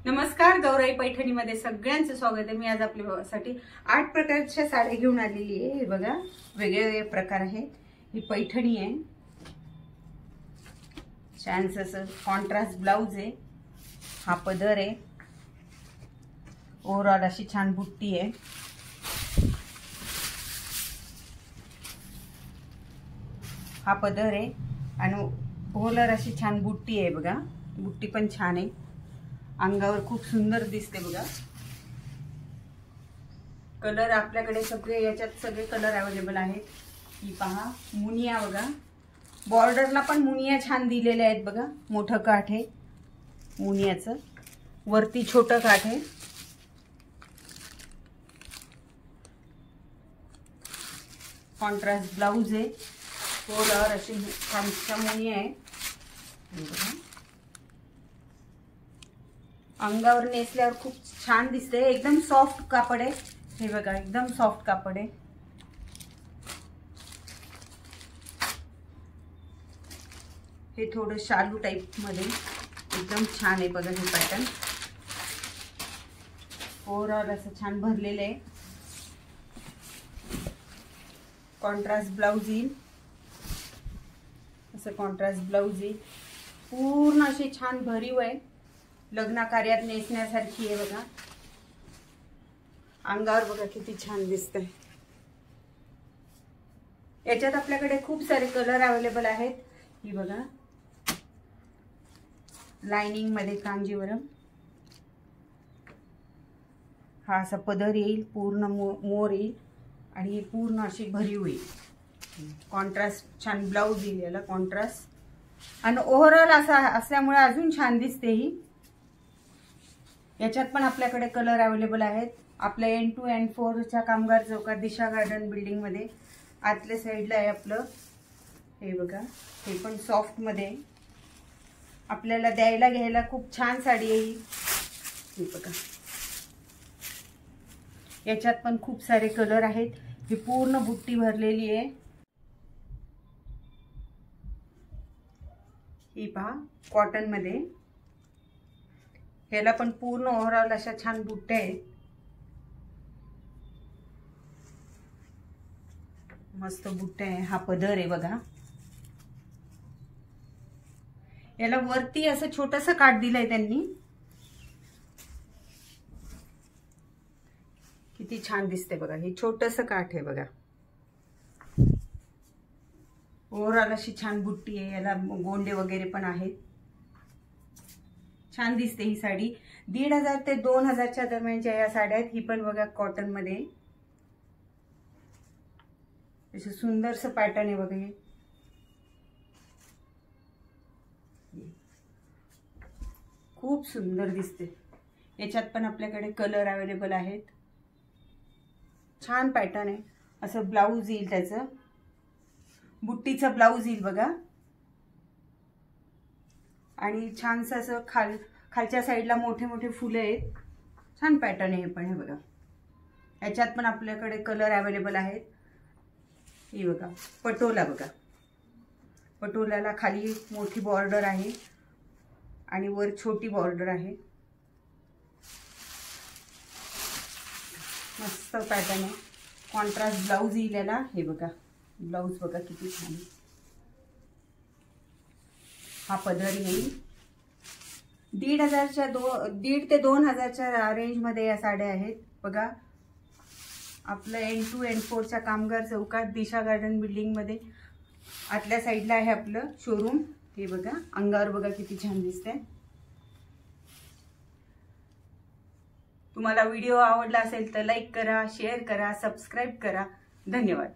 नमस्कार, गौराई पैठणीमध्ये सगळ्यांचं स्वागत आहे। मी आज आपल्यासाठी 8 प्रकारच्या साड्या घेऊन आलेली आहे। हे बघा, वेगवेगळे प्रकार आहेत। ही पैठणी आहे, छान असं कॉन्ट्रास्ट ब्लाउज आहे, हा पदर आहे, ओव्हरऑल अशी छान बुट्टी आहे, हा पदर आहे आणि ओव्हरऑल अशी छान बुट्टी आहे। बघा, बुट्टी पण छान आहे, अंगावर खूप सुंदर दिसते। बघा, कलर आपल्याकडे सगळे याच्यात सगळे कलर अवेलेबल आहेत। ही पहा, मुनिया बघा, बॉर्डरला पण मुनिया छान दिलेले आहेत। बघा, मोठं काठ आहे मुनियाचं, वरती छोटं काठ आहे, कॉन्ट्रास्ट ब्लाउज आहे, थोडं अशी छानशा मुनिया आहे। बघा, अंगावर नेसल्यावर खूप छान दिसते, एकदम सॉफ्ट कापड आहे। हे बघा, एकदम सॉफ्ट कापड आहे। हे थोडं शालू टाइप मध्ये एकदम छान आहे। बघा, हे पॅटर्न ओव्हरऑल असं छान भरलेलं आहे। कॉन्ट्रास्ट ब्लाउज येईल, असं कॉन्ट्रास्ट ब्लाउज येईल, पूर्ण अशी छान भरीव आहे, लग्न कार्यात नेसण्यासारखी आहे। बघा, अंगावर बघा किती छान दिसतंय। याच्यात आपल्याकडे खूप सारे कलर अवेलेबल आहेत। ही बघा, लाइनिंग मध्ये कांजीवरम, हा असा पदर येईल, पूर्ण मोर येईल आणि पूर्ण अशी भरीव येईल। कॉन्ट्रास्ट छान ब्लाउज येईल याला, कॉन्ट्रास्ट आणि ओव्हरऑल असा असल्यामुळे अजून छान दिसते ही। याच्यात पण आपल्याकडे कलर अवेलेबल आहेत। आपल्या N2 N4 च्या कामगार चौकात दिशा गार्डन बिल्डिंग मध्ये आतल्या साईडला आहे आपलं। हे बघा, हे पण सॉफ्ट मध्ये, आपल्याला द्यायला घ्यायला खूप छान साडी आहे ही। हे बघा, याच्यात पण खूप सारे कलर आहेत। ही पूर्ण बुट्टी भरलेली आहे। ही पहा, कॉटन मध्ये, ह्याला पण पूर्ण ओव्हरऑल अशा छान बुट्ट्या आहेत, मस्त बुट्ट्या आहे। हा पदर आहे बघा, याला वरती असं छोटंसं काठ दिलंय त्यांनी, किती छान दिसते बघा। हे छोटंसं काठ आहे बघा, ओव्हरऑल अशी छान बुट्टी आहे, याला गोंडे वगैरे पण आहेत, छान दिसते ही साडी। 1500 ते 2000 दरम्यानच्या या साड्या आहेत। ही पण बघा कॉटन मध्ये, असं सुंदरसं पॅटर्न आहे बघा, हे खूप सुंदर दिसते। याच्यात पण आपल्याकडे कलर अवेलेबल आहेत, छान पॅटर्न आहे। असं ब्लाउज येईल, त्याचं बुट्टीचं ब्लाउज येईल बघा, आणि छानसं असं खालच्या साईडला मोठे मोठे फुलं आहेत, छान पॅटर्न आहे। पण हे बघा, याच्यात पण आपल्याकडे कलर अवेलेबल आहेत। हे बघा, पटोला बघा, पटोल्याला खाली मोठी बॉर्डर आहे आणि वर छोटी बॉर्डर आहे, मस्त पॅटर्न आहे। कॉन्ट्रास्ट ब्लाउज येईल याला। हे बघा, ब्लाउज बघा किती छान, हा पदर येईल। 1.5 ते 2000 रेंज मध्ये या साड्या आहेत। बघा, आपलं N2 N4 च्या कामगार चौकात दिशा गार्डन बिल्डिंग मध्ये आतल्या साईडला आहे आपलं शोरूम। हे बघा, अंगावर बघा किती छान दिसते। तुम्हाला व्हिडिओ आवडला असेल तर लाईक करा, शेअर करा, सबस्क्राईब करा। धन्यवाद।